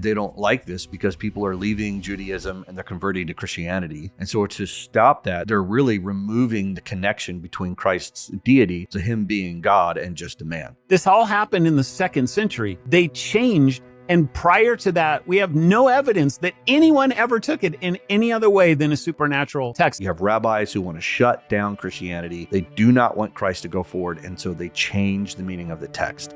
they don't like this because people are leaving Judaism and they're converting to Christianity. And so to stop that, they're really removing the connection between Christ's deity to him being God and just a man. This all happened in the 2nd century. They changed, and prior to that, we have no evidence that anyone ever took it in any other way than a supernatural text. You have rabbis who want to shut down Christianity. They do not want Christ to go forward, and so they change the meaning of the text.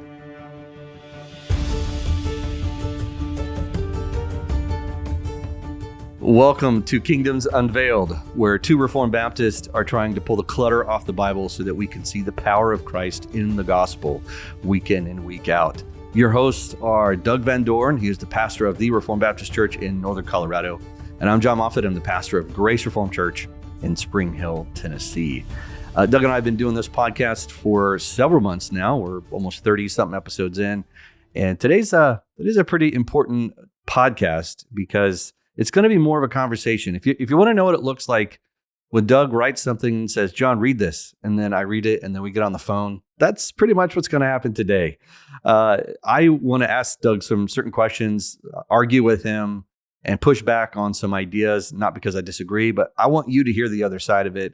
Welcome to Kingdoms Unveiled, where two Reformed Baptists are trying to pull the clutter off the Bible so that we can see the power of Christ in the gospel week in and week out. Your hosts are Doug Van Dorn. He is the pastor of the Reformed Baptist Church in Northern Colorado. And I'm Jon Moffitt. I'm the pastor of Grace Reformed Church in Spring Hill, Tennessee. Doug and I have been doing this podcast for several months now. We're almost 30-something episodes in. And today's a pretty important podcast because it's going to be more of a conversation. If you want to know what it looks like when Doug writes something and says, John, read this, and then I read it, and then we get on the phone, that's pretty much what's going to happen today. I want to ask Doug some certain questions, argue with him, and push back on some ideas, not because I disagree, but I want you to hear the other side of it.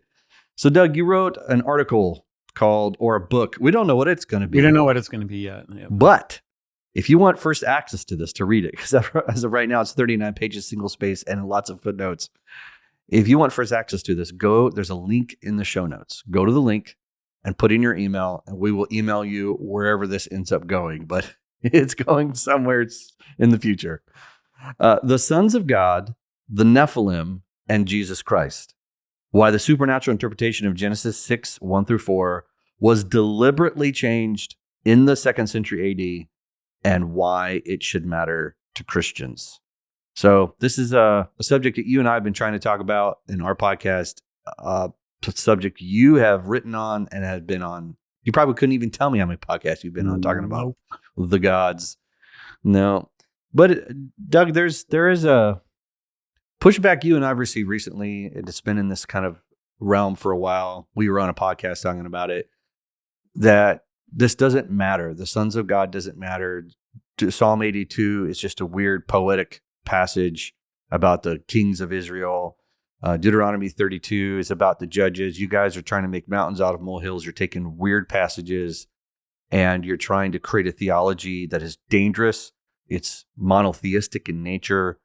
So, Doug, you wrote an article or a book. We don't know what it's going to be. We don't know what it's going to be yet. Yep. But if you want first access to this to read it, because as of right now, it's 39 pages, single space, and lots of footnotes. If you want first access to this, there's a link in the show notes. Go to the link and put in your email, and we will email you wherever this ends up going. But it's going somewhere in the future. The Sons of God, the Nephilim, and Jesus Christ. Why the supernatural interpretation of Genesis 6, 1-4 was deliberately changed in the 2nd century AD, and why it should matter to Christians. So this is a subject that you and I have been trying to talk about in our podcast, a subject you have written on and have been on. You probably couldn't even tell me how many podcasts you've been on talking about the gods. No. But Doug, there is a pushback you and I've received recently. It's been in this kind of realm for a while. We were on a podcast talking about it, that this doesn't matter. The sons of God doesn't matter. Psalm 82 is just a weird poetic passage about the kings of Israel. Deuteronomy 32 is about the judges. You guys are trying to make mountains out of molehills. You're taking weird passages and you're trying to create a theology that is dangerous. It's monotheistic in nature.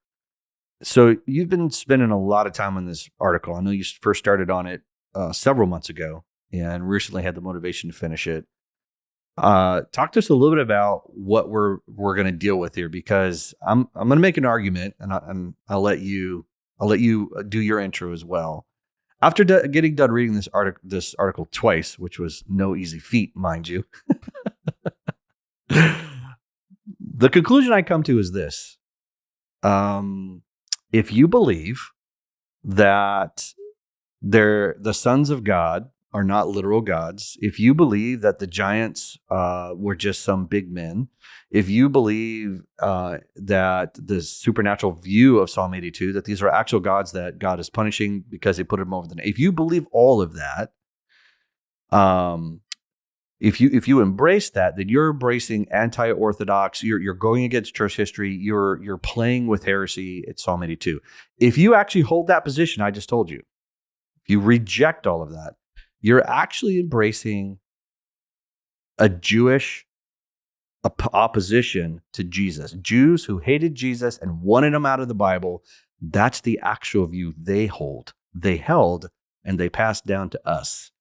So you've been spending a lot of time on this article. I know you first started on it several months ago and recently had the motivation to finish it. Talk to us a little bit about what we're going to deal with here, because I'm going to make an argument, and I'll let you do your intro as well. After getting done reading this article twice, which was no easy feat, mind you, the conclusion I come to is this: if you believe that the sons of God are not literal gods, if you believe that the giants were just some big men, if you believe that the supernatural view of Psalm 82, that these are actual gods that God is punishing because they put them over the net, if you believe all of that, if you embrace that, then you're embracing anti-orthodox. You're going against church history. You're playing with heresy at Psalm 82. If you actually hold that position, I just told you, if you reject all of that, you're actually embracing a Jewish opposition to Jesus. Jews who hated Jesus and wanted him out of the Bible. That's the actual view they held, and they passed down to us.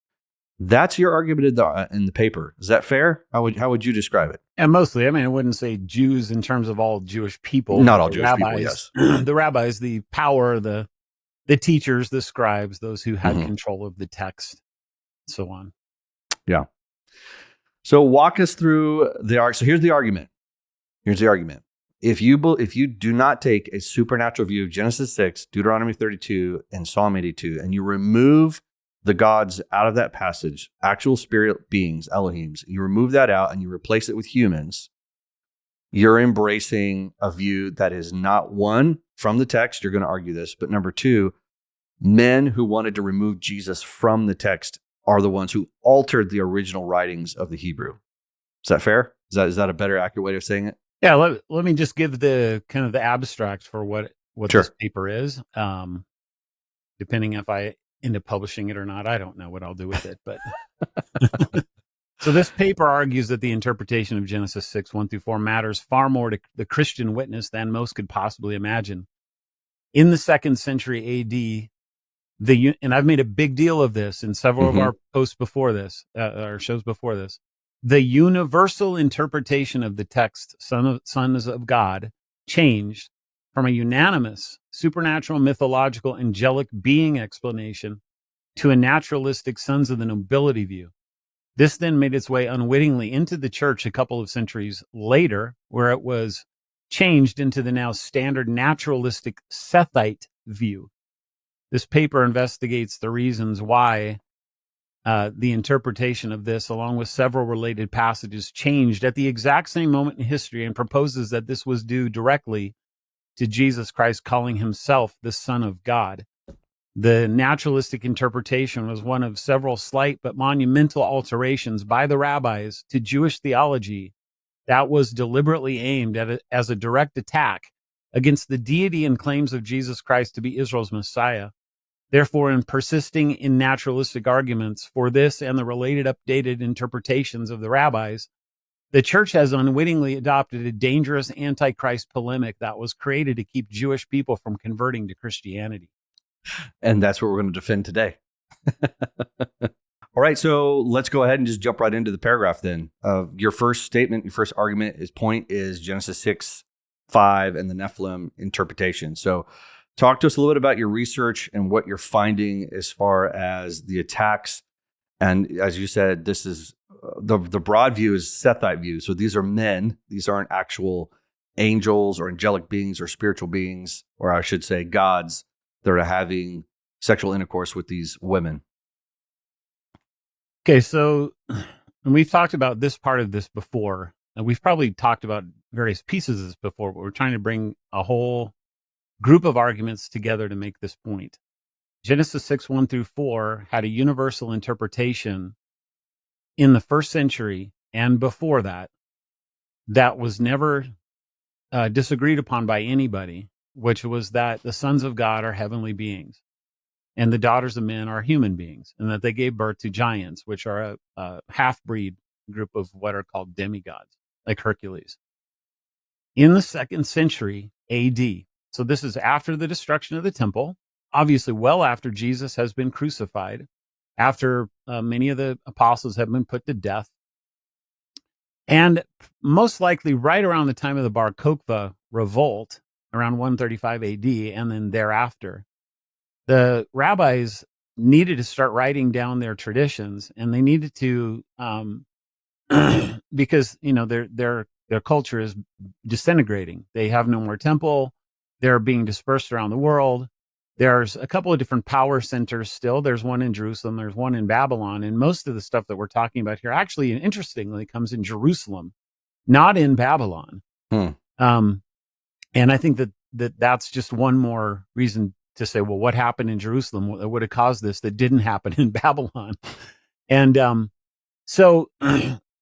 That's your argument in the paper. Is that fair? How would you describe it? And mostly, I wouldn't say Jews in terms of all Jewish people. Not all Jewish people, yes. The rabbis, the power, the teachers, the scribes, those who had control of the text, and so on. Yeah. So walk us through so here's the argument. If you do not take a supernatural view of Genesis 6, Deuteronomy 32, and Psalm 82, and you remove the gods out of that passage, actual spirit beings, Elohims, you remove that out and you replace it with humans, you're embracing a view that is not, one, from the text, you're going to argue this, but number two, men who wanted to remove Jesus from the text are the ones who altered the original writings of the Hebrew. Is that fair? Is that a better, accurate way of saying it? Yeah, let me just give the kind of the abstract for what this Sure. paper is. Depending if I end up publishing it or not, I don't know what I'll do with it. But so this paper argues that the interpretation of Genesis 6:1-4 matters far more to the Christian witness than most could possibly imagine. In the 2nd century AD, and I've made a big deal of this in several of our posts before this, our shows before this. The universal interpretation of the text, sons of God, changed from a unanimous supernatural, mythological, angelic being explanation to a naturalistic sons of the nobility view. This then made its way unwittingly into the church a couple of centuries later, where it was changed into the now standard naturalistic Sethite view. This paper investigates the reasons why the interpretation of this, along with several related passages, changed at the exact same moment in history, and proposes that this was due directly to Jesus Christ calling himself the Son of God. The naturalistic interpretation was one of several slight but monumental alterations by the rabbis to Jewish theology that was deliberately aimed at as a direct attack against the deity and claims of Jesus Christ to be Israel's Messiah. Therefore, in persisting in naturalistic arguments for this and the related updated interpretations of the rabbis, the church has unwittingly adopted a dangerous antichrist polemic that was created to keep Jewish people from converting to Christianity. And that's what we're going to defend today. All right, so let's go ahead and just jump right into the paragraph then. Your first statement, your first point is Genesis 6:5 and the Nephilim interpretation. So talk to us a little bit about your research and what you're finding as far as the attacks. And as you said, this is the broad view is Sethite view. So these are men. These aren't actual angels or angelic beings or spiritual beings, or I should say gods, that are having sexual intercourse with these women. Okay, so and we've talked about this part of this before, and we've probably talked about various pieces of this before, but we're trying to bring a whole group of arguments together to make this point. Genesis 6:1-4 had a universal interpretation in the 1st century and before that was never disagreed upon by anybody, which was that the sons of God are heavenly beings and the daughters of men are human beings, and that they gave birth to giants, which are a half-breed group of what are called demigods, like Hercules. In the 2nd century AD, so this is after the destruction of the temple, obviously well after Jesus has been crucified, after many of the apostles have been put to death, and most likely right around the time of the Bar Kokhba revolt, around 135 AD, and then thereafter, the rabbis needed to start writing down their traditions, and they needed to, because their culture is disintegrating. They have no more temple. They're being dispersed around the world. There's a couple of different power centers still. There's one in Jerusalem. There's one in Babylon. And most of the stuff that we're talking about here actually, interestingly, comes in Jerusalem, not in Babylon. And I think that's just one more reason to say, well, what happened in Jerusalem that would have caused this that didn't happen in Babylon? And so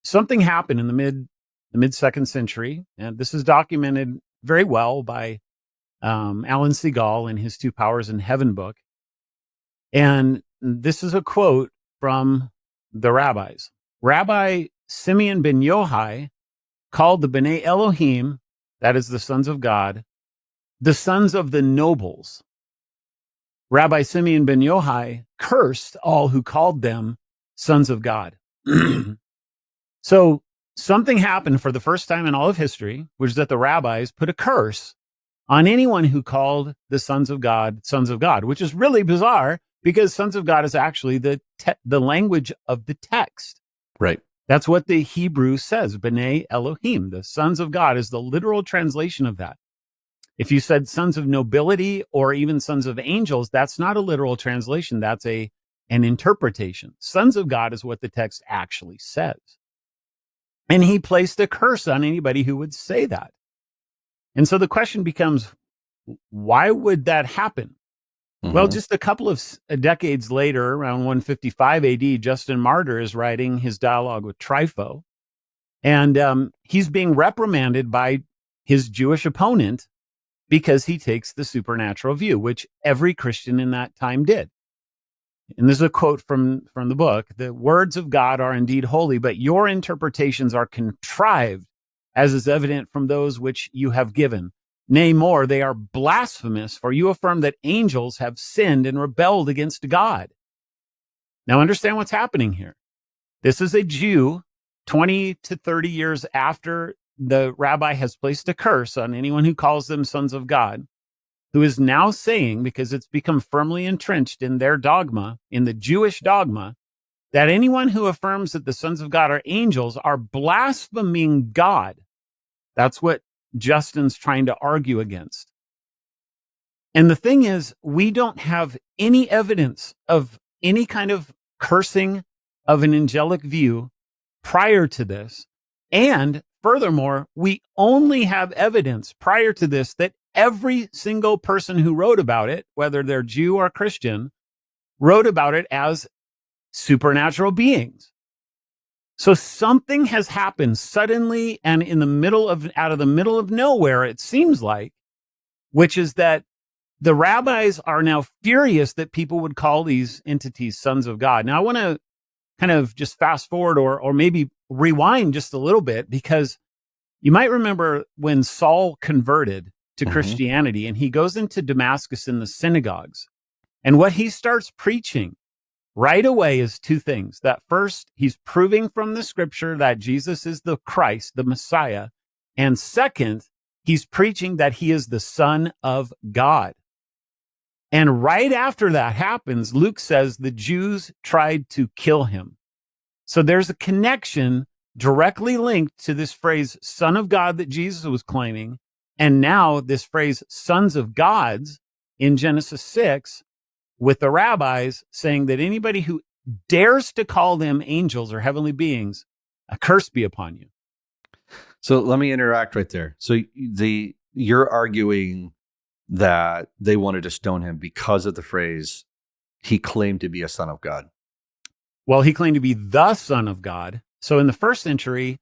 something happened in the mid 2nd century, and this is documented very well by Alan Segal in his Two Powers in Heaven book. And this is a quote from the rabbis. Rabbi Simeon ben Yochai called the B'nai Elohim, that is the sons of God, the sons of the nobles. Rabbi Simeon ben Yochai cursed all who called them sons of God. So something happened for the first time in all of history, which is that the rabbis put a curse on anyone who called the sons of God, which is really bizarre because sons of God is actually the language of the text. Right. That's what the Hebrew says, B'nai Elohim. The sons of God is the literal translation of that. If you said sons of nobility or even sons of angels, that's not a literal translation. That's an interpretation. Sons of God is what the text actually says. And he placed a curse on anybody who would say that. And so the question becomes, why would that happen? Well, just a couple of decades later, around 155 AD, Justin Martyr is writing his dialogue with Trypho. And he's being reprimanded by his Jewish opponent because he takes the supernatural view, which every Christian in that time did. And this is a quote from the book. The words of God are indeed holy, but your interpretations are contrived, as is evident from those which you have given. Nay, more, they are blasphemous, for you affirm that angels have sinned and rebelled against God. Now understand what's happening here. This is a Jew 20 to 30 years after the rabbi has placed a curse on anyone who calls them sons of God, who is now saying, because it's become firmly entrenched in their dogma, in the Jewish dogma, that anyone who affirms that the sons of God are angels are blaspheming God. That's what Justin's trying to argue against. And the thing is, we don't have any evidence of any kind of cursing of an angelic view prior to this. And furthermore, we only have evidence prior to this that every single person who wrote about it, whether they're Jew or Christian, wrote about it as supernatural beings. So something has happened suddenly and out of the middle of nowhere, it seems like, which is that the rabbis are now furious that people would call these entities sons of God. Now, I want to kind of just fast forward or maybe rewind just a little bit, because you might remember when Saul converted to Christianity and he goes into Damascus in the synagogues. And what he starts preaching right away is two things. That first, he's proving from the scripture that Jesus is the Christ, the Messiah. And second, he's preaching that he is the Son of God. And right after that happens, Luke says the Jews tried to kill him. So there's a connection directly linked to this phrase, Son of God, that Jesus was claiming. And now this phrase, sons of gods, in Genesis 6, with the rabbis saying that anybody who dares to call them angels or heavenly beings, a curse be upon you. So let me interact right there. So you're arguing that they wanted to stone him because of the phrase, he claimed to be a son of God. Well, he claimed to be the Son of God. So in the first century,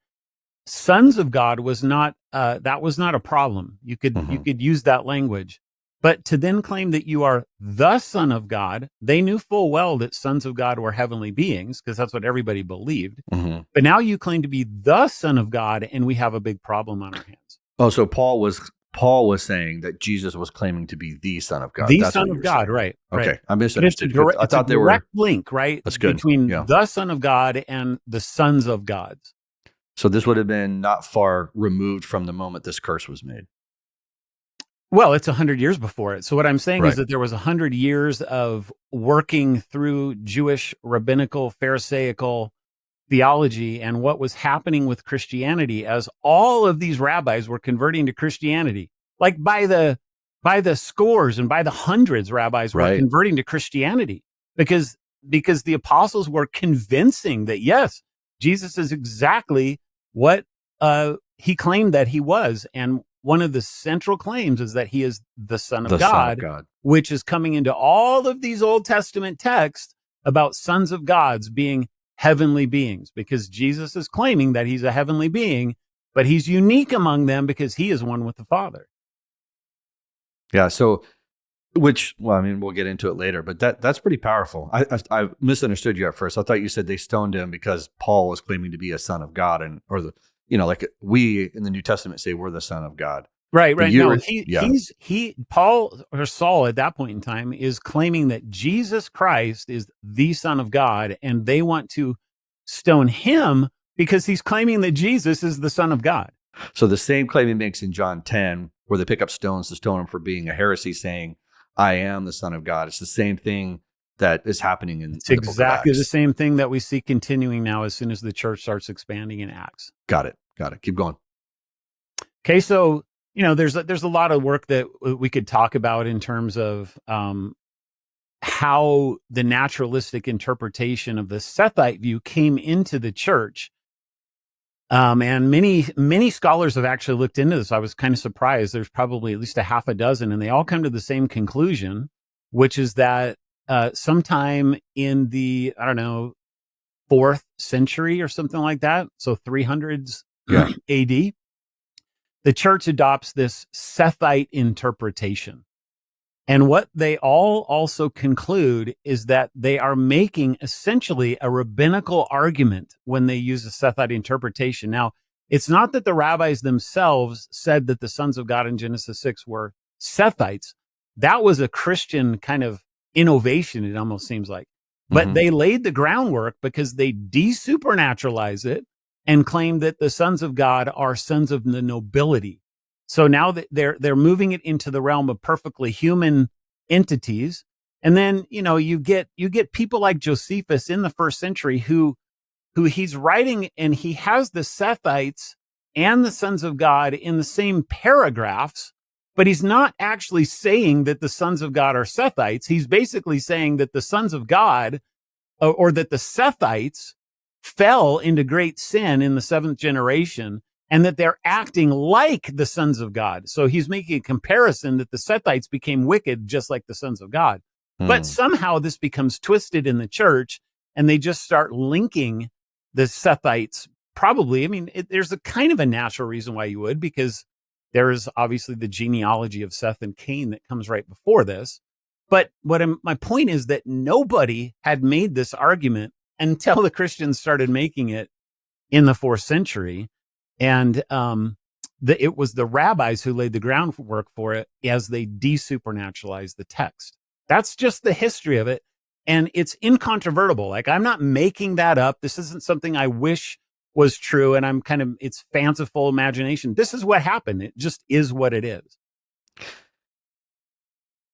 sons of God was not that was not a problem. You could use that language. But to then claim that you are the Son of God, they knew full well that sons of God were heavenly beings, because that's what everybody believed. But now you claim to be the Son of God, and we have a big problem on our hands. Oh, so Paul was saying that Jesus was claiming to be the Son of God. The Son of God, right. Okay, right. I misunderstood. I thought they were direct link, right? That's good. Between the Son of God and the sons of gods. So this would have been not far removed from the moment this curse was made. Well, it's 100 years before it. So what I'm saying is that there was 100 years of working through Jewish rabbinical, Pharisaical theology and what was happening with Christianity as all of these rabbis were converting to Christianity. Like by the scores and by the hundreds, rabbis were converting to Christianity because the apostles were convincing that, yes, Jesus is exactly what he claimed that he was. And one of the central claims is that he is the Son of God, which is coming into all of these Old Testament texts about sons of gods being heavenly beings, because Jesus is claiming that he's a heavenly being, but he's unique among them because he is one with the Father. Yeah. So, we'll get into it later, but that's pretty powerful. I misunderstood you at first. I thought you said they stoned him because Paul was claiming to be a son of God, like we in the New Testament say we're the Son of God. Right. No, Paul or Saul at that point in time is claiming that Jesus Christ is the Son of God, and they want to stone him because he's claiming that Jesus is the Son of God. So the same claim he makes in John 10, where they pick up stones to stone him for being a heresy, saying, I am the Son of God. It's the same thing that is happening in It's exactly the same thing that we see continuing now as soon as the church starts expanding in Acts. Got it. Keep going. Okay, so there's a lot of work that we could talk about in terms of how the naturalistic interpretation of the Sethite view came into the church. And many scholars have actually looked into this. I was kind of surprised. There's probably at least a half a dozen, and they all come to the same conclusion, which is that sometime in the, 4th century or something like that, so 300s Yeah. AD, the church adopts this Sethite interpretation. And what they all also conclude is that they are making essentially a rabbinical argument when they use a Sethite interpretation. Now, it's not that the rabbis themselves said that the sons of God in Genesis 6 were Sethites. That was a Christian kind of innovation, it almost seems like. But they laid the groundwork because they desupernaturalize it and claim that the sons of God are sons of the nobility. So now that they're moving it into the realm of perfectly human entities. And then, you get people like Josephus in the first century who he's writing, and he has the Sethites and the sons of God in the same paragraphs, but he's not actually saying that the sons of God are Sethites. He's basically saying that the sons of God, or that the Sethites fell into great sin in the 7th generation, and that they're acting like the sons of God. So he's making a comparison that the Sethites became wicked just like the sons of God. But somehow this becomes twisted in the church, and they just start linking the Sethites. Probably, there's a kind of a natural reason why you would, because there is obviously the genealogy of Seth and Cain that comes right before this. But my point is that nobody had made this argument until the Christians started making it in the 4th century. And it was the rabbis who laid the groundwork for it as they desupernaturalized the text. That's just the history of it. And it's incontrovertible. Like, I'm not making that up. This isn't something I wish was true. And it's fanciful imagination. This is what happened. It just is what it is.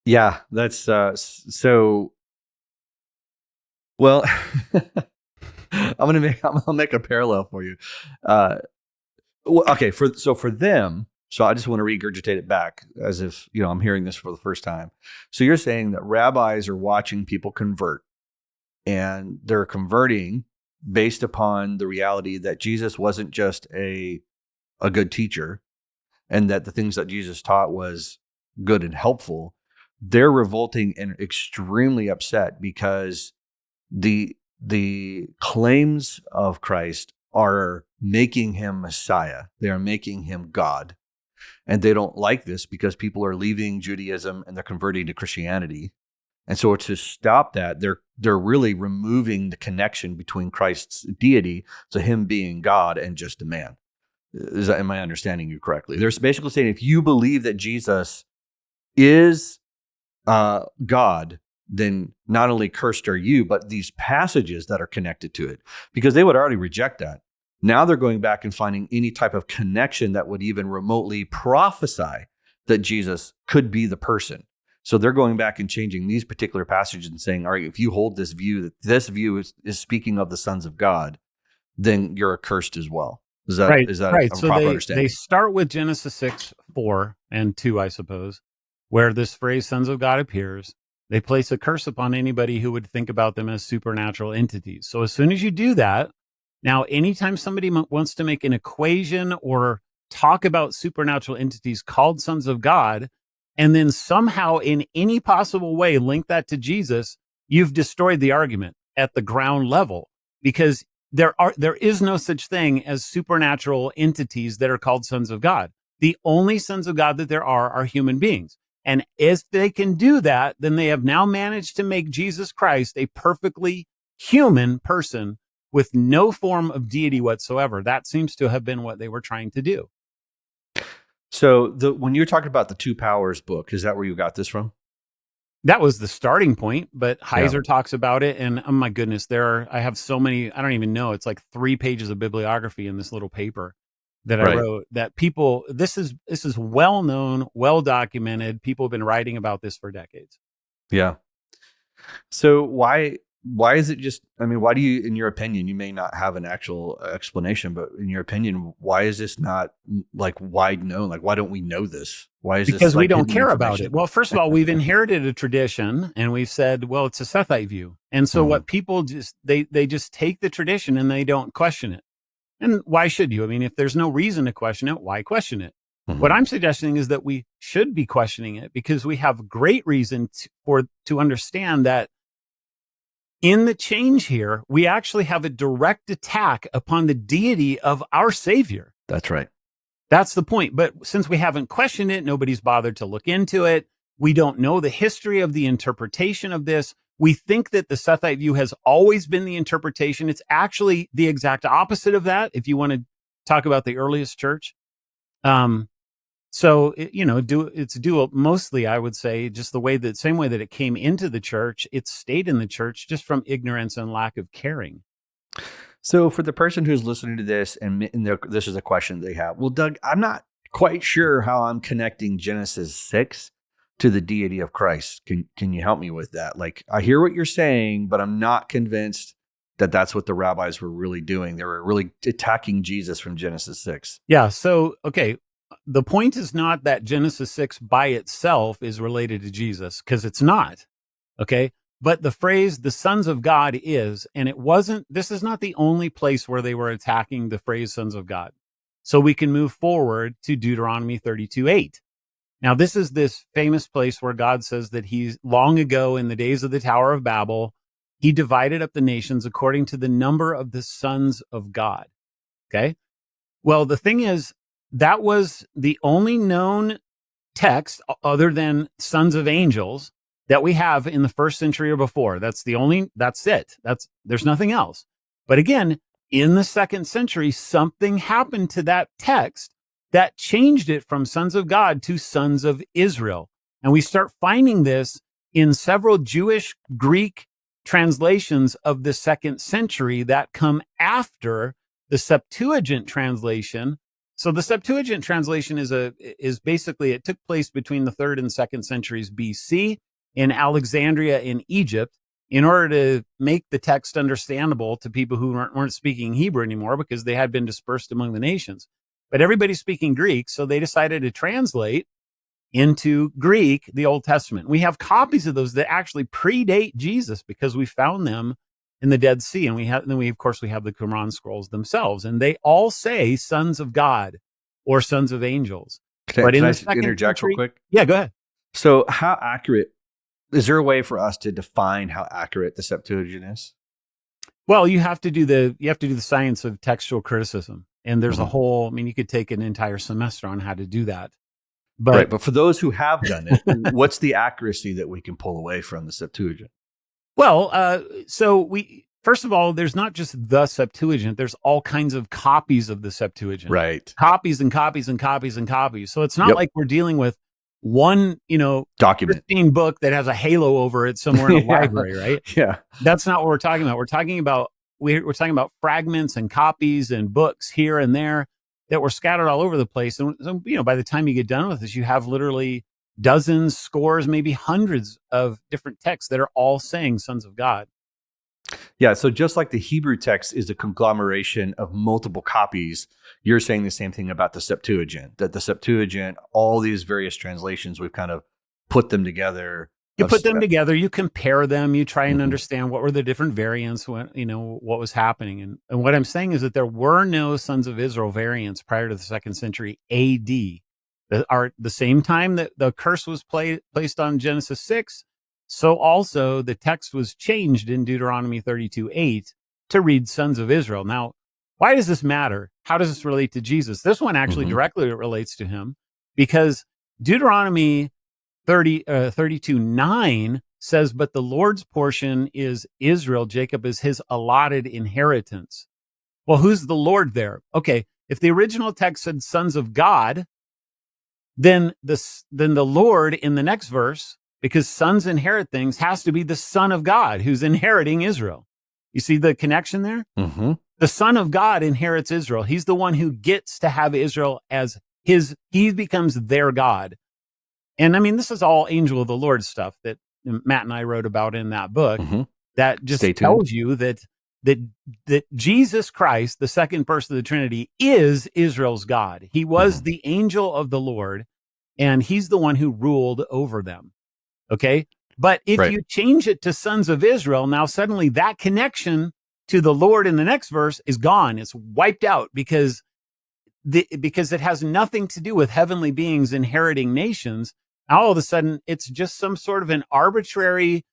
Yeah, that's so. Well, I'll make a parallel for you. Okay, for them, so I just want to regurgitate it back as if I'm hearing this for the first time. So you're saying that rabbis are watching people convert, and they're converting based upon the reality that Jesus wasn't just a good teacher, and that the things that Jesus taught was good and helpful. They're revolting and extremely upset because the claims of Christ are making him Messiah. They are making him God. And they don't like this because people are leaving Judaism and they're converting to Christianity. And so to stop that, they're really removing the connection between Christ's deity, so him being God and just a man. Am I understanding you correctly? They're basically saying if you believe that Jesus is God, then not only cursed are you, but these passages that are connected to it, because they would already reject that. Now they're going back and finding any type of connection that would even remotely prophesy that Jesus could be the person. So they're going back and changing these particular passages and saying, all right, if you hold this view, that this view is speaking of the sons of God, then you're accursed as well. Is that right? A so proper understanding? They start with Genesis 6, 4 and 2, I suppose, where this phrase sons of God appears. They place a curse upon anybody who would think about them as supernatural entities. So as soon as you do that, now anytime somebody wants to make an equation or talk about supernatural entities called sons of God, and then somehow in any possible way link that to Jesus, you've destroyed the argument at the ground level, because there is no such thing as supernatural entities that are called sons of God. The only sons of God that there are human beings. And if they can do that, then they have now managed to make Jesus Christ a perfectly human person with no form of deity whatsoever. That seems to have been what they were trying to do. So when you're talking about the Two Powers book, is that where you got this from? That was the starting point, but Heiser talks about it, and oh my goodness, I have so many, I don't even know, it's like 3 pages of bibliography in this little paper that I wrote, that people, this is well known, well documented. People have been writing about this for decades. Yeah. So why is it just, why do you, in your opinion, you may not have an actual explanation, but in your opinion, why is this not like wide known? Like, why don't we know this? Why is because this we don't care about it? Well, first of all, we've inherited a tradition, and we've said, well, it's a Sethite view. And so what people just, they just take the tradition and they don't question it. And why should you? If there's no reason to question it, why question it? What I'm suggesting is that we should be questioning it, because we have great reason to understand that in the change here, we actually have a direct attack upon the deity of our Savior. That's right. That's the point. But since we haven't questioned it, nobody's bothered to look into it. We don't know the history of the interpretation of this. We think that the Sethite view has always been the interpretation. It's actually the exact opposite of that, if you want to talk about the earliest church. So, it's due mostly, I would say, just same way that it came into the church, it stayed in the church just from ignorance and lack of caring. So for the person who's listening to this and this is a question they have, well, Doug, I'm not quite sure how I'm connecting Genesis 6 to the deity of Christ. Can you help me with that? Like, I hear what you're saying, but I'm not convinced that that's what the rabbis were really doing. They were really attacking Jesus from Genesis 6. Yeah. So, okay. The point is not that Genesis 6 by itself is related to Jesus, because it's not. Okay. But the phrase, the sons of God is, and this is not the only place where they were attacking the phrase sons of God. So we can move forward to Deuteronomy 32:8. Now, this is this famous place where God says that he's long ago in the days of the Tower of Babel, he divided up the nations according to the number of the sons of God. Okay. Well, the thing is, that was the only known text other than sons of angels that we have in the first century or before. That's it. There's nothing else. But again, in the second century, something happened to that text that changed it from sons of God to sons of Israel. And we start finding this in several Jewish Greek translations of the second century that come after the Septuagint translation. So the Septuagint translation is basically, it took place between the 3rd and 2nd centuries BC in Alexandria in Egypt, in order to make the text understandable to people who weren't speaking Hebrew anymore, because they had been dispersed among the nations. But everybody's speaking Greek, so they decided to translate into Greek the Old Testament. We have copies of those that actually predate Jesus, because we found them in the Dead Sea, and we have the Qumran scrolls themselves, and they all say sons of God or sons of angels. Can I interject real quick? Yeah, go ahead. So how accurate, is there a way for us to define how accurate the Septuagint is? Well, you have to do the science of textual criticism. And there's a whole, you could take an entire semester on how to do that. But for those who have done it, what's the accuracy that we can pull away from the Septuagint? Well, first of all, there's not just the Septuagint. There's all kinds of copies of the Septuagint. Right. Copies and copies and copies and copies. So it's not like we're dealing with one, document, pristine book that has a halo over it somewhere in a library, right? Yeah. That's not what we're talking about. We're talking about fragments and copies and books here and there that were scattered all over the place. And so, by the time you get done with this, you have literally dozens, scores, maybe hundreds of different texts that are all saying sons of God. Yeah. So just like the Hebrew text is a conglomeration of multiple copies, you're saying the same thing about the Septuagint, that the Septuagint, all these various translations, we've kind of put them together. You put them together, you compare them, you try and understand what were the different variants, what was happening. And what I'm saying is that there were no sons of Israel variants prior to the 2nd century AD. The same time that the curse was placed on Genesis 6, so also the text was changed in Deuteronomy 32:8 to read sons of Israel. Now, why does this matter? How does this relate to Jesus? This one actually directly relates to him, because Deuteronomy 32:9 says, but the Lord's portion is Israel. Jacob is his allotted inheritance. Well, who's the Lord there? Okay, if the original text said sons of God, then the Lord in the next verse, because sons inherit things, has to be the Son of God who's inheriting Israel. You see the connection there? Mm-hmm. The Son of God inherits Israel. He's the one who gets to have Israel as he becomes their God. And this is all angel of the Lord stuff that Matt and I wrote about in that book. That just tells you that Jesus Christ, the second person of the Trinity, is Israel's God. He was the angel of the Lord, and he's the one who ruled over them. Okay? But if you change it to sons of Israel, now suddenly that connection to the Lord in the next verse is gone. It's wiped out because it has nothing to do with heavenly beings inheriting nations. All of a sudden, it's just some sort of an arbitrary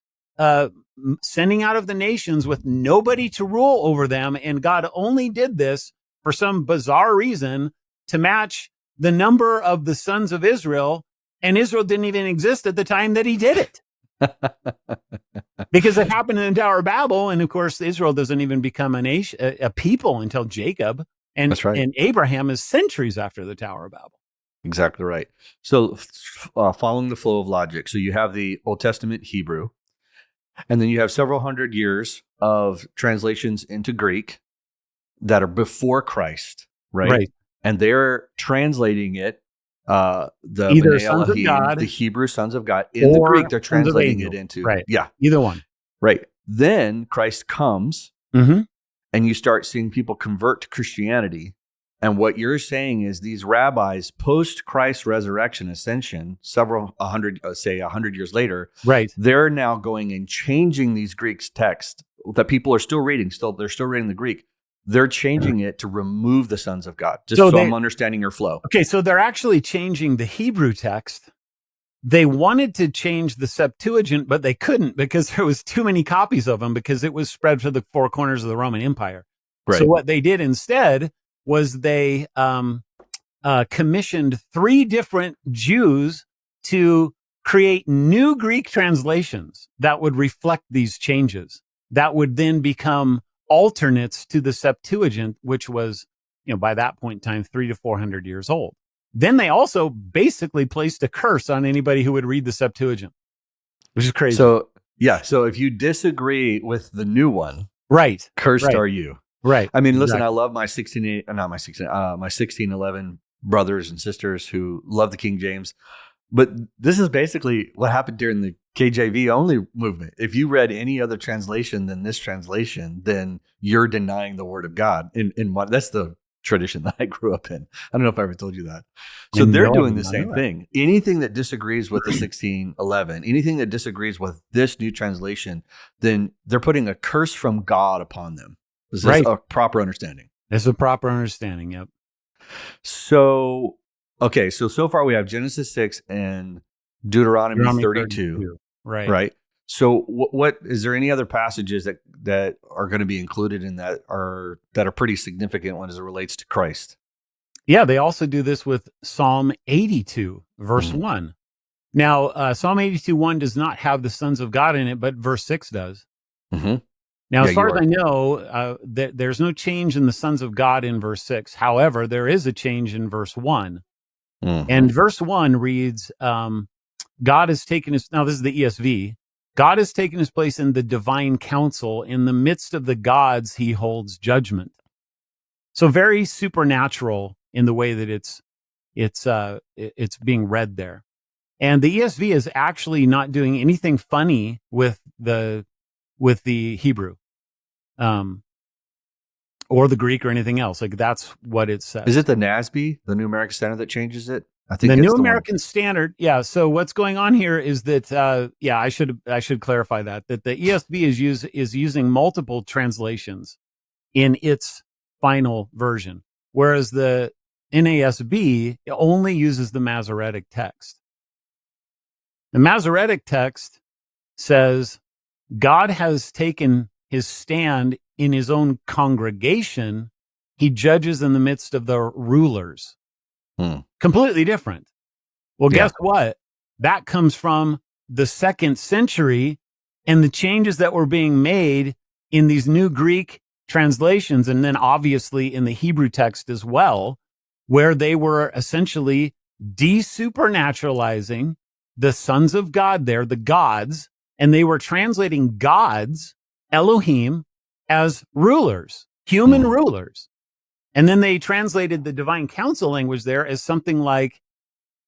sending out of the nations with nobody to rule over them. And God only did this for some bizarre reason to match the number of the sons of Israel, and Israel didn't even exist at the time that he did it. Because it happened in the Tower of Babel, and of course Israel doesn't even become a nation, a people until Jacob, and, That's right. and Abraham is centuries after the Tower of Babel. Exactly right. So following the flow of logic, so you have the Old Testament Hebrew, and then you have several hundred years of translations into Greek that are before Christ, right? And they're translating it, the either B'nai sons of Elohim, God, the Hebrew sons of God. In the Greek, they're translating it into, either one. Right. Then Christ comes, Mm-hmm. and you start seeing people convert to Christianity. And what you're saying is these rabbis, post Christ's resurrection, ascension, a hundred years later, right, they're now going and changing these Greek texts that people are still reading. They're still reading the Greek. They're changing it to remove the sons of God. Just so I'm understanding your flow. Okay, so they're actually changing the Hebrew text. They wanted to change the Septuagint, but they couldn't because there was too many copies of them because it was spread to the four corners of the Roman Empire. Right. So what they did instead was they commissioned 3 different Jews to create new Greek translations that would reflect these changes, that would then become alternates to the Septuagint, which was, by that point in time, 300 to 400 years old. Then they also basically placed a curse on anybody who would read the Septuagint, which is crazy. So if you disagree with the new one, right, cursed are you. Right. I mean, listen, I love my 1611 brothers and sisters who love the King James, but this is basically what happened during the KJV only movement. If you read any other translation than this translation, then you're denying the word of God. That's the tradition that I grew up in. I don't know if I ever told you that. So they're doing the same thing. Anything that disagrees with the 1611, anything that disagrees with this new translation, then they're putting a curse from God upon them. Is this a proper understanding? That's a proper understanding, yep. So, okay, so far we have Genesis 6 and Deuteronomy 32. Right. So what is there any other passages that are going to be included in that are pretty significant as it relates to Christ? Yeah, they also do this with Psalm 82, verse 1. Now, Psalm 82:1 does not have the sons of God in it, but verse 6 does. Mm-hmm. Now, as far as I know, there's no change in the sons of God in verse 6. However, there is a change in verse 1. Mm-hmm. And verse 1 reads, God has taken his, now this is the ESV, God has taken his place in the divine council. In the midst of the gods, he holds judgment. So very supernatural in the way that it's being read there. And the ESV is actually not doing anything funny with the Hebrew, or the Greek or anything else. Like that's what it says. Is it the NASB, the New American Standard, that changes it? I think the New American Standard. Yeah. So what's going on here is that, I should clarify that the ESV is using multiple translations in its final version, whereas the NASB only uses the Masoretic text. The Masoretic text says God has taken his stand in his own congregation. He judges in the midst of the rulers. Completely different. Well, guess what? That comes from the 2nd century and the changes that were being made in these new Greek translations, and then obviously in the Hebrew text as well, where they were essentially desupernaturalizing the sons of God there, the gods, and they were translating gods, Elohim, as rulers, human rulers. And then they translated the divine council language there as something like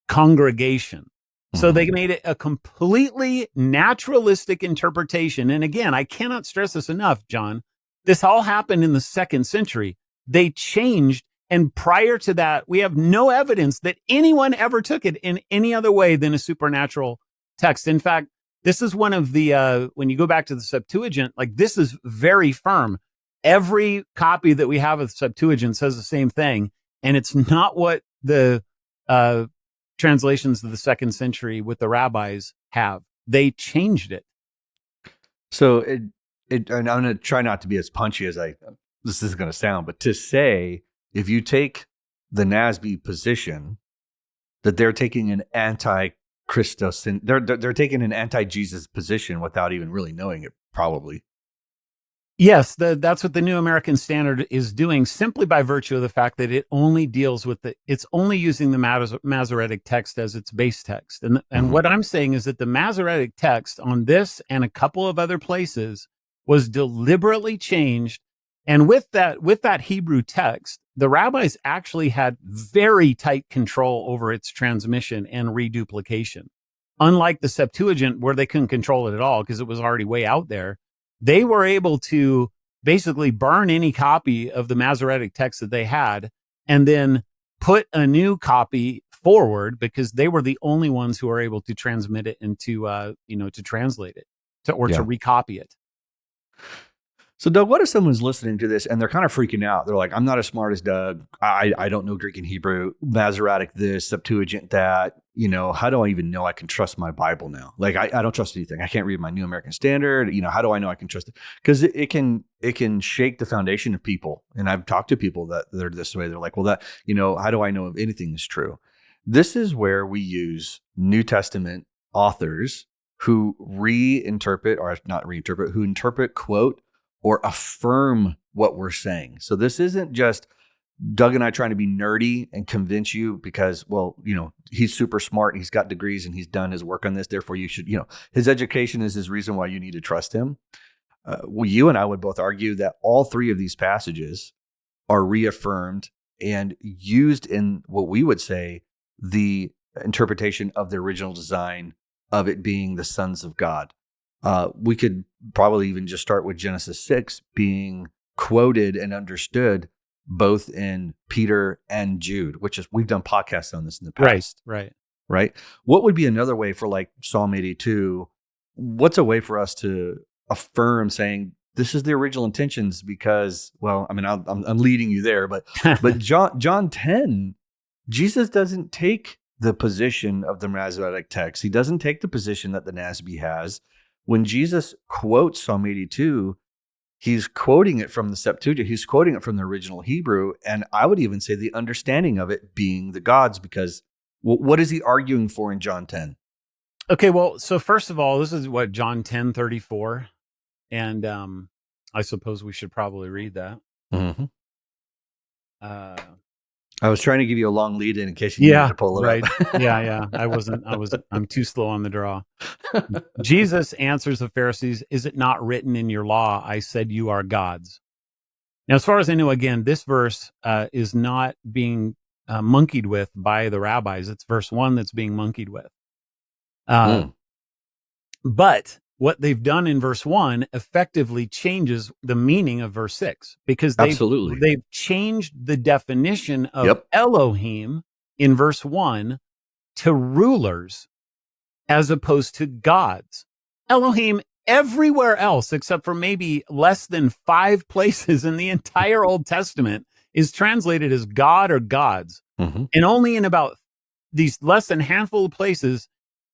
congregation. So they made it a completely naturalistic interpretation. And again, I cannot stress this enough, John. This all happened in the 2nd century. They changed. And prior to that, we have no evidence that anyone ever took it in any other way than a supernatural text. In fact, this is one of the, when you go back to the Septuagint, like this is very firm. Every copy that we have of the Septuagint says the same thing. And it's not what the translations of the 2nd century with the rabbis have. They changed it. So and I'm going to try not to be as punchy as this is going to sound, but to say, if you take the NASB position that they're taking an anti-Christos, they're taking an anti-Jesus position without even really knowing it, probably. Yes, that's what the New American Standard is doing, simply by virtue of the fact that it only deals with it's only using the Masoretic text as its base text. And what I'm saying is that the Masoretic text on this and a couple of other places was deliberately changed. And with that Hebrew text, the rabbis actually had very tight control over its transmission and reduplication. Unlike the Septuagint, where they couldn't control it at all because it was already way out there, they were able to basically burn any copy of the Masoretic text that they had and then put a new copy forward, because they were the only ones who were able to transmit it and to translate it to recopy it. So, Doug, what if someone's listening to this and they're kind of freaking out? They're like, I'm not as smart as Doug. I don't know Greek and Hebrew, Masoretic this, Septuagint that. How do I even know I can trust my Bible now? Like, I don't trust anything. I can't read my New American Standard. How do I know I can trust it? Because it can shake the foundation of people. And I've talked to people that they're this way. They're like, well, how do I know if anything is true? This is where we use New Testament authors who who interpret, quote, or affirm what we're saying. So this isn't just Doug and I trying to be nerdy and convince you because, he's super smart, he's got degrees, and he's done his work on this. Therefore, you should, his education is his reason why you need to trust him. You and I would both argue that all three of these passages are reaffirmed and used in what we would say the interpretation of the original design of it being the sons of God. We could probably even just start with Genesis 6 being quoted and understood both in Peter and Jude, which is, we've done podcasts on this in the past. Right. What would be another way for like Psalm 82? What's a way for us to affirm saying this is the original intentions? Because, I'm leading you there, but John 10, Jesus doesn't take the position of the Masoretic text. He doesn't take the position that the NASB has. When Jesus quotes Psalm 82, he's quoting it from the Septuagint. He's quoting it from the original Hebrew. And I would even say the understanding of it being the gods, because what is he arguing for in John 10? Okay, well, so first of all, this is what, John 10:34. And I suppose we should probably read that. Mm-hmm. I was trying to give you a long lead in case you needed to pull it up. Yeah. I'm too slow on the draw. Jesus answers the Pharisees, "Is it not written in your law, I said you are gods?" Now, as far as I know, again, this verse is not being monkeyed with by the rabbis. It's verse 1 that's being monkeyed with. But what they've done in verse 1 effectively changes the meaning of verse 6, because they've changed the definition of Elohim in verse 1 to rulers as opposed to gods. Elohim everywhere else, except for maybe less than 5 places in the entire Old Testament, is translated as God or gods. Mm-hmm. And only in about these less than handful of places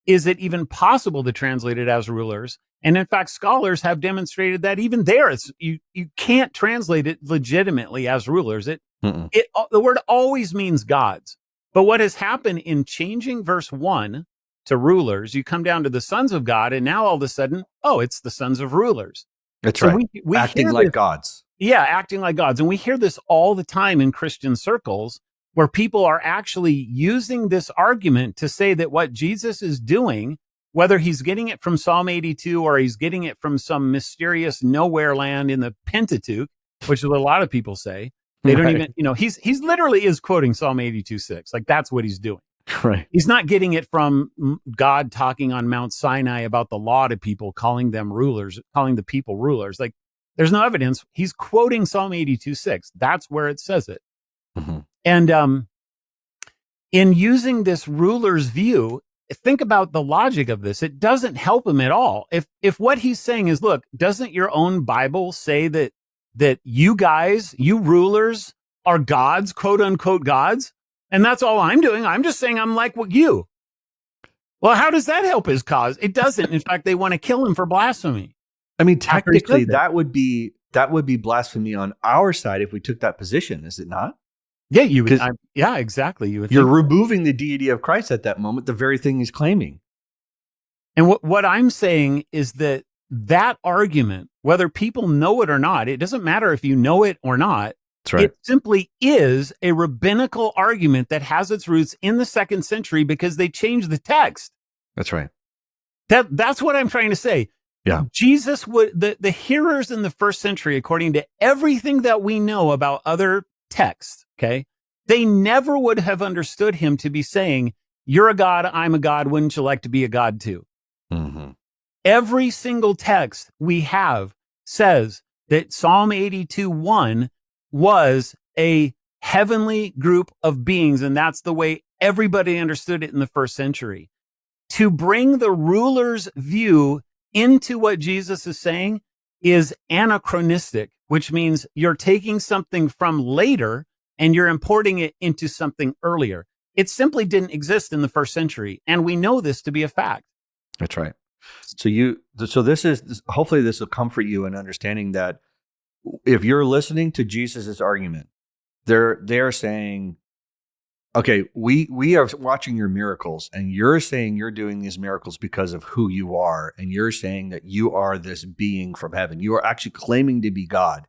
is it even possible to translate it as rulers. And in fact, scholars have demonstrated that even there, you can't translate it legitimately as rulers. The word always means gods. But what has happened in changing verse 1 to rulers, you come down to the sons of God, and now all of a sudden, it's the sons of rulers. That's right. We acting like gods. Yeah, acting like gods. And we hear this all the time in Christian circles, where people are actually using this argument to say that what Jesus is doing, whether he's getting it from Psalm 82 or he's getting it from some mysterious nowhere land in the Pentateuch, which is what a lot of people say, they don't even, he's literally is quoting Psalm 82:6. Like, that's what he's doing. Right. He's not getting it from God talking on Mount Sinai about the law to people, calling them rulers, calling the people rulers. Like, there's no evidence. He's quoting Psalm 82:6. That's where it says it. Mm-hmm. And in using this ruler's view, think about the logic of this. It doesn't help him at all. If what he's saying is, look, doesn't your own Bible say that you guys, you rulers, are gods, quote unquote gods? And that's all I'm doing. I'm just saying I'm like what you. Well, how does that help his cause? It doesn't. In fact, they want to kill him for blasphemy. I mean, technically, that would be blasphemy on our side if we took that position, is it not? Yeah, you would. Yeah, exactly. You would. You're removing the deity of Christ at that moment, the very thing he's claiming. And what I'm saying is that argument, whether people know it or not, it doesn't matter if you know it or not. That's right. It simply is a rabbinical argument that has its roots in the 2nd century because they changed the text. That's right. That's what I'm trying to say. Yeah. Jesus would, the hearers in the 1st century, according to everything that we know about other texts, okay, they never would have understood him to be saying, you're a God, I'm a God, wouldn't you like to be a God too? Mm-hmm. Every single text we have says that Psalm 82:1 was a heavenly group of beings, and that's the way everybody understood it in the 1st century. To bring the ruler's view into what Jesus is saying is anachronistic, which means you're taking something from later and you're importing it into something earlier. It simply didn't exist in the 1st century, and we know this to be a fact. That's right. So this is, hopefully this will comfort you in understanding that if you're listening to Jesus's argument, they're saying, okay, we are watching your miracles, and you're saying you're doing these miracles because of who you are, and you're saying that you are this being from heaven. You are actually claiming to be God,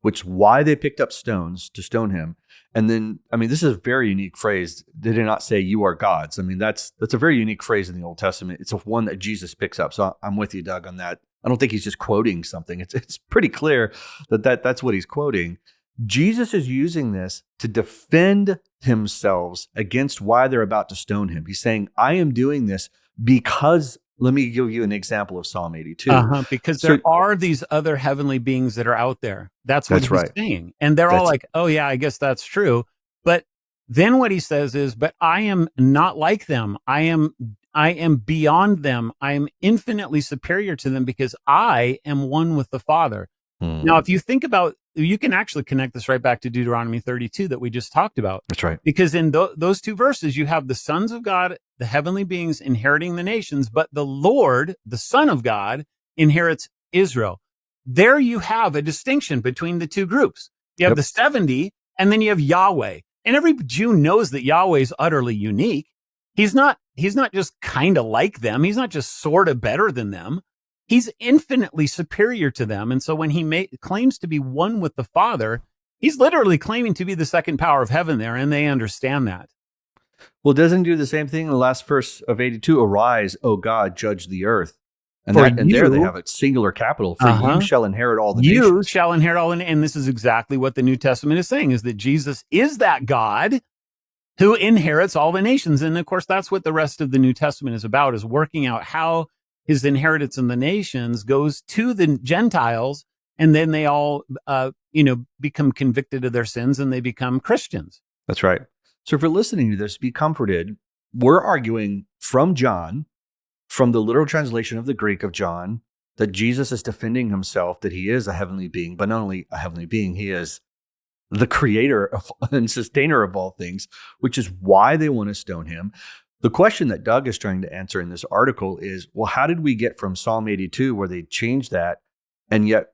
which is why they picked up stones to stone him. And then, I mean, this is a very unique phrase. They did not say you are gods. I mean, that's a very unique phrase in the Old Testament. It's one that Jesus picks up. So I'm with you, Doug, on that. I don't think he's just quoting something. It's pretty clear that's what he's quoting. Jesus is using this to defend himself against why they're about to stone him. He's saying, I am doing this because, let me give you an example of Psalm 82. Because there are these other heavenly beings that are out there. That's what he's saying. And they're all like, oh yeah, I guess that's true. But then what he says is, but I am not like them. I am beyond them. I am infinitely superior to them because I am one with the Father. Now, if you think about, you can actually connect this right back to Deuteronomy 32 that we just talked about. That's right. Because in those two verses, you have the sons of God, the heavenly beings inheriting the nations, but the Lord, the Son of God, inherits Israel. There you have a distinction between the two groups. You have the 70, and then you have Yahweh. And every Jew knows that Yahweh is utterly unique. He's not just kind of like them. He's not just sort of better than them. He's infinitely superior to them. And so when he claims to be one with the Father, he's literally claiming to be the second power of heaven there, and they understand that. Well, doesn't he do the same thing in the last verse of 82? Arise, O God, judge the earth. And there they have a singular capital. For you shall inherit all the nations. You shall inherit all the nations. And this is exactly what the New Testament is saying, is that Jesus is that God who inherits all the nations. And of course, that's what the rest of the New Testament is about, is working out how his inheritance in the nations goes to the Gentiles, and then they all, become convicted of their sins and they become Christians. That's right. So if you're listening to this, be comforted. We're arguing from John, from the literal translation of the Greek of John, that Jesus is defending himself, that he is a heavenly being, but not only a heavenly being, he is the creator and sustainer of all things, which is why they want to stone him. The question that Doug is trying to answer in this article is, well, how did we get from Psalm 82, where they changed that, and yet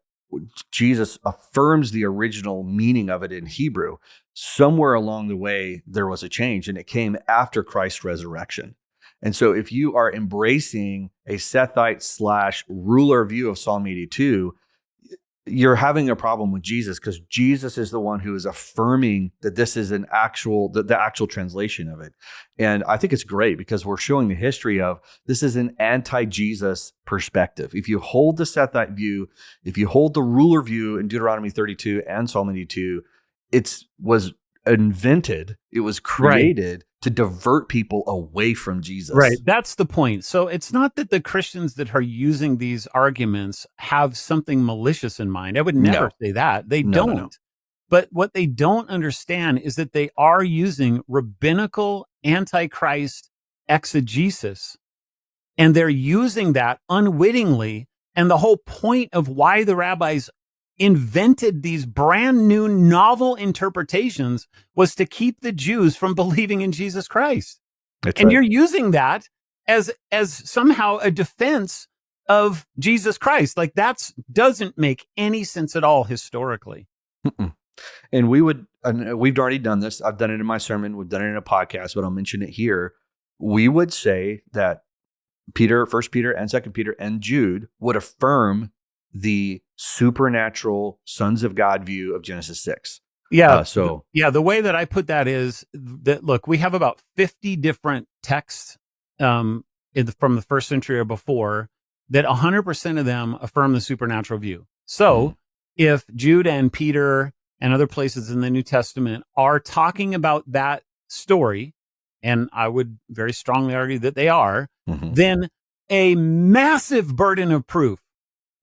Jesus affirms the original meaning of it in Hebrew? Somewhere along the way, there was a change, and it came after Christ's resurrection. And so if you are embracing a Sethite / ruler view of Psalm 82, you're having a problem with Jesus, because Jesus is the one who is affirming that this is the actual translation of it. And I think it's great, because we're showing the history of this is an anti-Jesus perspective. If you hold the Sethite view, if you hold the ruler view in Deuteronomy 32 and Psalm 82, it was invented, it was created to divert people away from Jesus. Right. That's the point. So it's not that the Christians that are using these arguments have something malicious in mind. I would never say that. They don't. No. But what they don't understand is that they are using rabbinical antichrist exegesis, and they're using that unwittingly. And the whole point of why the rabbis invented these brand new novel interpretations was to keep the Jews from believing in Jesus Christ. That's and right. You're using that as somehow a defense of Jesus Christ. Like, that doesn't make any sense at all historically. Mm-mm. And we would and we've already done this. I've done it in my sermon. We've done it in a podcast, but I'll mention it here. We would say that Peter, 1 Peter and 2 Peter and Jude would affirm the supernatural sons of God view of Genesis 6. Yeah. The way that I put that is that, look, we have about 50 different texts from the first century or before that 100% of them affirm the supernatural view. So if Jude and Peter and other places in the New Testament are talking about that story, and I would very strongly argue that they are, then a massive burden of proof,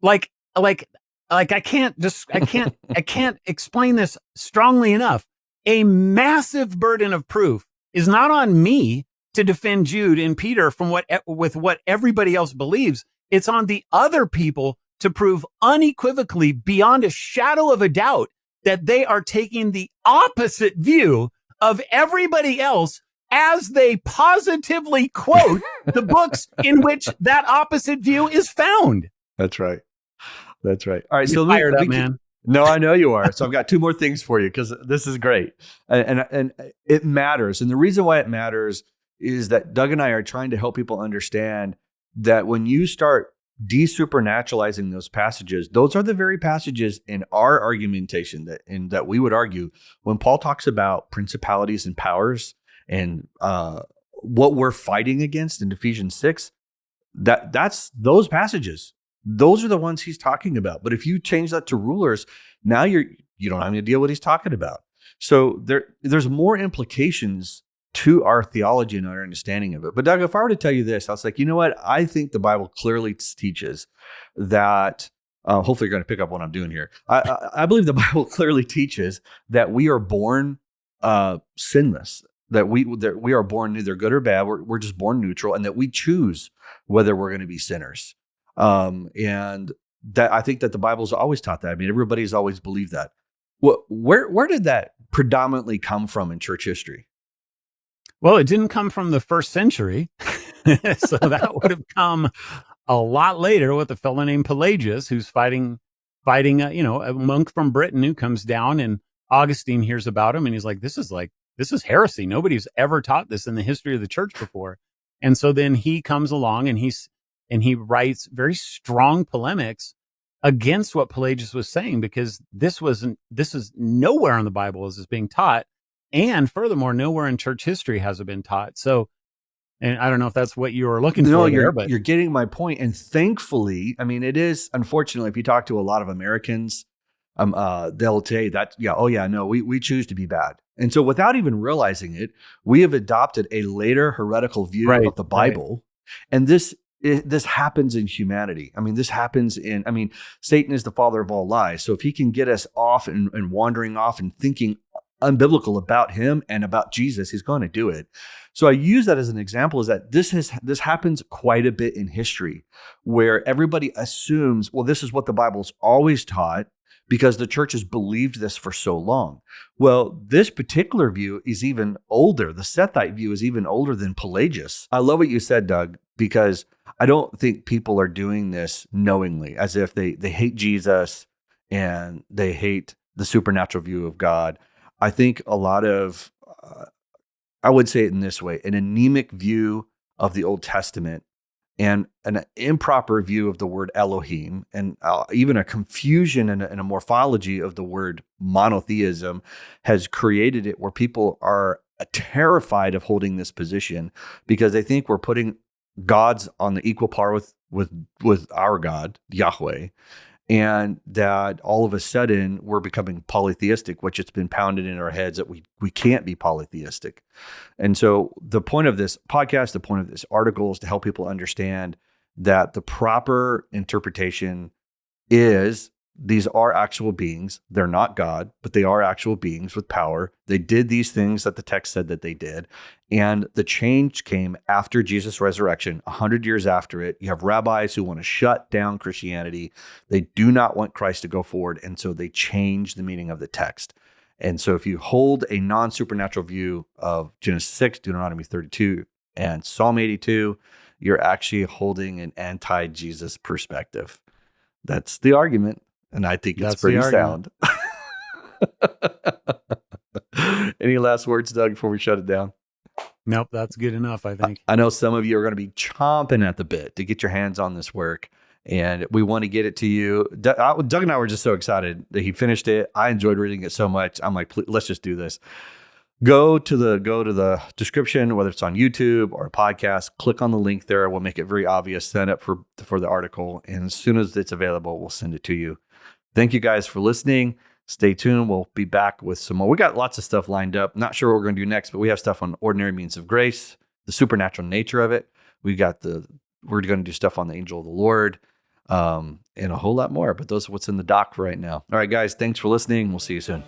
like I can't explain this strongly enough. A massive burden of proof is not on me to defend Jude and Peter from with what everybody else believes. It's on the other people to prove unequivocally, beyond a shadow of a doubt, that they are taking the opposite view of everybody else as they positively quote the books in which that opposite view is found. That's right. That's right. All right. You're fired up, man. No, I know you are. So I've got two more things for you because this is great. And it matters. And the reason why it matters is that Doug and I are trying to help people understand that when you start desupernaturalizing those passages, those are the very passages in our argumentation that we would argue when Paul talks about principalities and powers and what we're fighting against in Ephesians 6, that's those passages. Those are the ones he's talking about. But if you change that to rulers, now you don't have any idea what he's talking about. So there's more implications to our theology and our understanding of it. But Doug, if I were to tell you this, I was like, you know what? I think the Bible clearly teaches that. Hopefully, you're going to pick up what I'm doing here. I believe the Bible clearly teaches that we are born sinless. That we are born neither good or bad. We're just born neutral, and that we choose whether we're going to be sinners. And that I think that the Bible's always taught that. I mean, everybody's always believed that. Where did that predominantly come from in church history? Well, it didn't come from the first century. So that would have come a lot later with a fellow named Pelagius, who's fighting a monk from Britain who comes down, and Augustine hears about him, and he's like, this is heresy. Nobody's ever taught this in the history of the church before. And so then he comes along and he writes very strong polemics against what Pelagius was saying, because this is nowhere in the Bible as is being taught. And furthermore, nowhere in church history has it been taught. So, and I don't know if that's what you were looking for there, but you're getting my point. And thankfully, I mean, it is, unfortunately, if you talk to a lot of Americans, they'll say that, we choose to be bad. And so without even realizing it, we have adopted a later heretical view of the Bible. Right. And this happens in humanity. I mean, Satan is the father of all lies. So if he can get us off and wandering off and thinking unbiblical about him and about Jesus, he's going to do it. So I use that as an example, is that this happens quite a bit in history, where everybody assumes, well, this is what the Bible's always taught because the church has believed this for so long. Well, this particular view is even older. The Sethite view is even older than Pelagius. I love what you said, Doug, because I don't think people are doing this knowingly, as if they hate Jesus and they hate the supernatural view of God. I think a lot of, I would say it in this way, an anemic view of the Old Testament and an improper view of the word Elohim, and even a confusion and a morphology of the word monotheism has created it where people are terrified of holding this position because they think we're putting gods on the equal par with our God, Yahweh. And that all of a sudden we're becoming polytheistic, which it's been pounded in our heads that we can't be polytheistic. And so the point of this podcast, the point of this article is to help people understand that the proper interpretation is these are actual beings. They're not God, but they are actual beings with power. They did these things that the text said that they did. And the change came after Jesus' resurrection, 100 years after it. You have rabbis who want to shut down Christianity. They do not want Christ to go forward. And so they change the meaning of the text. And so if you hold a non-supernatural view of Genesis 6, Deuteronomy 32, and Psalm 82, you're actually holding an anti-Jesus perspective. That's the argument. And I think it's pretty sound. Any last words, Doug, before we shut it down? Nope, that's good enough, I think. I know some of you are going to be chomping at the bit to get your hands on this work, and we want to get it to you. Doug and I were just so excited that he finished it. I enjoyed reading it so much. I'm like, let's just do this. Go to the description, whether it's on YouTube or a podcast, click on the link there. We'll make it very obvious. Sign up for the article. And as soon as it's available, we'll send it to you. Thank you guys for listening. Stay tuned. We'll be back with some more. We got lots of stuff lined up. Not sure what we're going to do next, but we have stuff on ordinary means of grace, the supernatural nature of it. We're going to do stuff on the angel of the Lord, and a whole lot more. But those are what's in the dock for right now. All right, guys, thanks for listening. We'll see you soon.